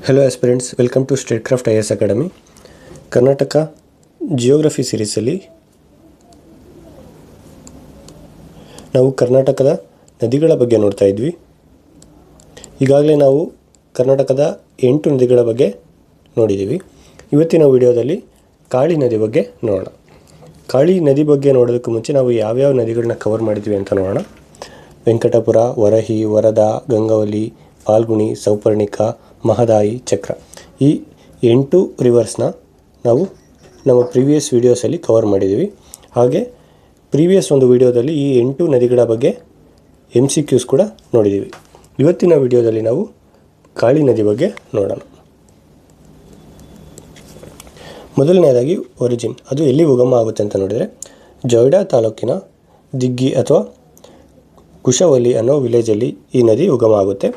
Hello aspirants, welcome to Statecraft IS Academy. Karnataka geography ಸೀರೀಸಲ್ಲಿ ನಾವು ಕರ್ನಾಟಕದ ನದಿಗಳ ಬಗ್ಗೆ ನೋಡ್ತಾ ಇದ್ವಿ. ಈಗಾಗಲೇ ನಾವು ಕರ್ನಾಟಕದ 8 ನದಿಗಳ ಬಗ್ಗೆ ನೋಡಿದ್ದೀವಿ. ಇವತ್ತಿನ ವಿಡಿಯೋದಲ್ಲಿ ಕಾಳಿ ನದಿ ಬಗ್ಗೆ ನೋಡೋಣ. ಕಾಳಿ ನದಿ ಬಗ್ಗೆ ನೋಡೋದಕ್ಕೆ ಮುಂಚೆ ನಾವು ಯಾವ್ಯಾವ ನದಿಗಳನ್ನ ಕವರ್ ಮಾಡಿದ್ವಿ ಅಂತ ನೋಡೋಣ. ವೆಂಕಟಪುರ, ವರಹಿ, ವರದಾ, ಗಂಗಾವಲಿ, ಫಾಲ್ಗುಣಿ, ಸೌಪರ್ಣಿಕ, ಮಹದಾಯಿ, ಚಕ್ರ ಈ 8 ರಿವರ್ಸ್ನ ನಾವು ನಮ್ಮ ಪ್ರೀವಿಯಸ್ ವೀಡಿಯೋಸಲ್ಲಿ ಕವರ್ ಮಾಡಿದ್ದೀವಿ. ಹಾಗೆ ಪ್ರೀವಿಯಸ್ ಒಂದು ವಿಡಿಯೋದಲ್ಲಿ ಈ 8 ನದಿಗಳ ಬಗ್ಗೆ MCQs ಕೂಡ ನೋಡಿದ್ದೀವಿ. ಇವತ್ತಿನ ವಿಡಿಯೋದಲ್ಲಿ ನಾವು ಕಾಳಿ ನದಿ ಬಗ್ಗೆ ನೋಡೋಣ. ಮೊದಲನೇದಾಗಿ ಒರಿಜಿನ್, ಅದು ಎಲ್ಲಿ ಉಗಮ ಆಗುತ್ತೆ ಅಂತ ನೋಡಿದರೆ ಜೊಯ್ಡಾ ತಾಲೂಕಿನ ದಿಗ್ಗಿ ಅಥವಾ ಕುಶವಲಿ ಅನ್ನೋ ವಿಲೇಜಲ್ಲಿ ಈ ನದಿ ಉಗಮ ಆಗುತ್ತೆ.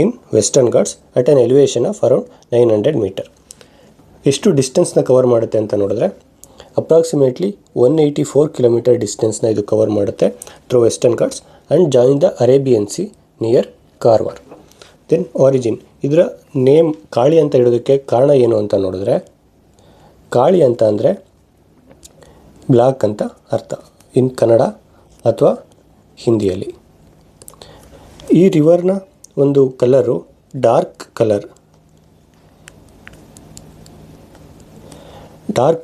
In Western Ghats at an elevation of around 900 metre. ಎಷ್ಟು ಡಿಸ್ಟೆನ್ಸ್ನ ಕವರ್ ಮಾಡುತ್ತೆ ಅಂತ ನೋಡಿದ್ರೆ ಅಪ್ರಾಕ್ಸಿಮೇಟ್ಲಿ 184 ಕಿಲೋಮೀಟರ್ ಡಿಸ್ಟೆನ್ಸ್ನ ಇದು ಕವರ್ ಮಾಡುತ್ತೆ through Western Ghats and join the Arabian sea near Karwar. Then origin, ಇದರ ನೇಮ್ ಕಾಳಿ ಅಂತ ಇಡೋದಕ್ಕೆ ಕಾರಣ ಏನು ಅಂತ ನೋಡಿದ್ರೆ ಕಾಳಿ ಅಂತ ಅಂದರೆ ಬ್ಲ್ಯಾಕ್ ಅಂತ ಅರ್ಥ ಇನ್ ಕನ್ನಡ ಅಥವಾ ಹಿಂದಿಯಲ್ಲಿ. ಈ ರಿವರ್ನ ಒಂದು ಕಲರು ಡಾರ್ಕ್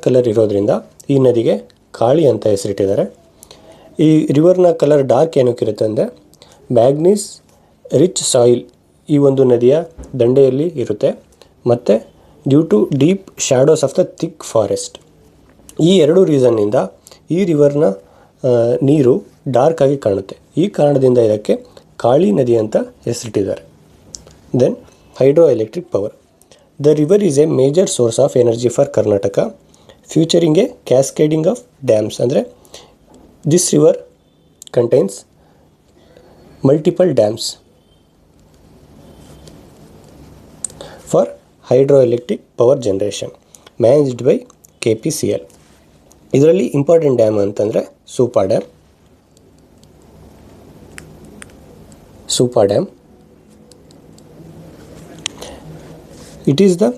ಕಲರ್ ಇರೋದ್ರಿಂದ ಈ ನದಿಗೆ ಕಾಳಿ ಅಂತ ಹೆಸರಿಟ್ಟಿದ್ದಾರೆ. ಈ ರಿವರ್ನ ಕಲರ್ ಡಾರ್ಕ್ ಏನಕ್ಕಿರುತ್ತೆ ಅಂದರೆ ಮ್ಯಾಗ್ನೀಸ್ ರಿಚ್ ಸಾಯಿಲ್ ಈ ಒಂದು ನದಿಯ ದಂಡೆಯಲ್ಲಿ ಇರುತ್ತೆ ಮತ್ತು due to deep shadows of the thick forest. ಈ 2 ರೀಸನ್ನಿಂದ ಈ ರಿವರ್ನ ನೀರು ಡಾರ್ಕ್ ಆಗಿ ಕಾಣುತ್ತೆ. ಈ ಕಾರಣದಿಂದ ಇದಕ್ಕೆ ಕಾಳಿ ನದಿ ಅಂತ ಹೆಸರಿಟ್ಟಿದ್ದಾರೆ. Then hydro electric power, the river is a major source of energy for Karnataka featuring a cascading of dams. ಅಂದರೆ this river contains multiple dams for hydro electric power generation managed by KPCL. ಇದರಲ್ಲಿ important dam ಅಂತಂದರೆ Supa dam. It is the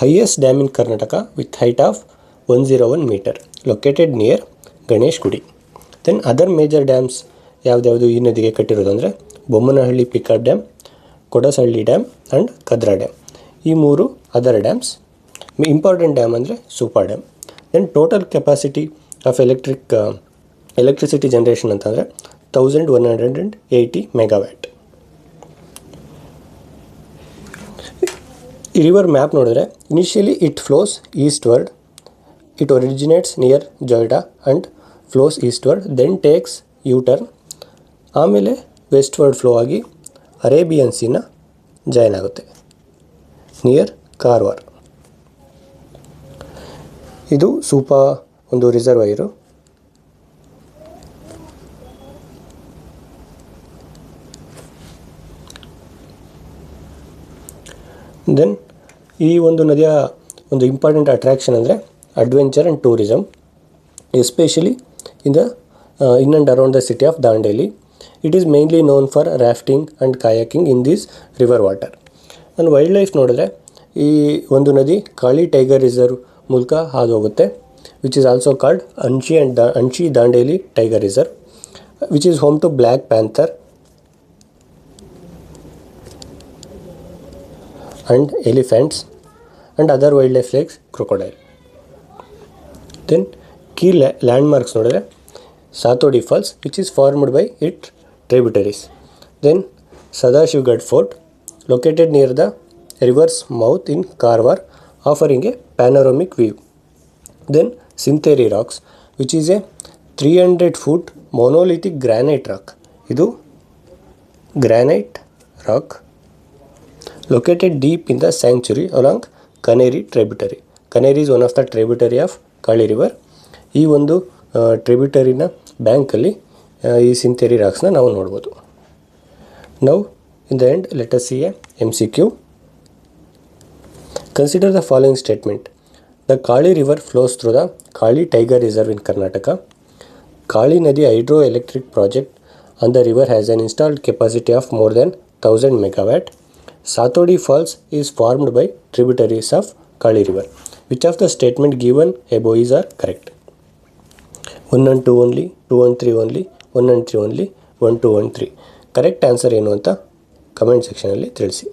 highest dam in Karnataka with height of 101 meter located near Ganesh Gudi. Then other major dams ಯಾವ್ದು ಈ ನದಿಗೆ ಕಟ್ಟಿರೋದು ಅಂದರೆ Bommanahalli pickup dam, Kodasahalli dam and Kadra dam. ಈ 3 other dams. Important dam ಅಂದರೆ Supa dam. Then total capacity of electricity generation ಅಂತಂದರೆ 1180 megawatt. ಈ river map ನೋಡಿದ್ರೆ initially it flows eastward, it originates near Joida and flows eastward, then takes U turn, ಆಮೇಲೆ westward flow ಆಗಿ Arabian ಸೀನ join ಆಗುತ್ತೆ near Karwar. ಇದು ಸೂಪಾ ಒಂದು ರಿಸರ್ವೈರು. ದೆನ್ ಈ ಒಂದು ನದಿಯ ಒಂದು ಇಂಪಾರ್ಟೆಂಟ್ ಅಟ್ರಾಕ್ಷನ್ ಅಂದರೆ adventure and tourism, especially in and around the city of Dandeli. It is mainly known for rafting and kayaking in this river water. And wild life ನೋಡಿದ್ರೆ ಈ ಒಂದು ನದಿ ಕಾಳಿ ಟೈಗರ್ ರಿಸರ್ವ್ ಮೂಲಕ ಹಾದು ಹೋಗುತ್ತೆ, which is also called Anshi Dandeli tiger reserve, which is home to black panther and elephants and other wildlife like crocodile. Then key landmarks ನೋಡಿದ್ರೆ Sathodi falls which is formed by its tributaries. Then Sadashivgarh Fort located near the river's mouth in Karwar offering a panoramic view. Then Sintheri Rocks which is a 300-foot monolithic granite rock. ಇದು granite rock located deep in the sanctuary along Kaneri tributary. Kaneri is one of the tributary of Kali river. ಈ ಒಂದು ಟ್ರಿಬ್ಯೂಟರಿನ ಬ್ಯಾಂಕಲ್ಲಿ ಈ ಸಿಂಥೆರಿ ರಾಕ್ಸ್ನ ನಾವು ನೋಡ್ಬೋದು. Now in the end let us see A MCQ. Consider the following statement. The Kali river flows through the Kali Tiger Reserve in Karnataka. Kali Nadi hydroelectric project on the river has an installed capacity of more than 1000 megawatt. Satodi Falls is formed by tributaries of Kali River. Which of the statement given above is are correct? 1 and 2 only, 2 and 3 only, 1 and 3 only, 1, 2 and 3. Correct answer ಏನು ಅಂತ comment ಸೆಕ್ಷನಲ್ಲಿ ತಿಳಿಸಿ.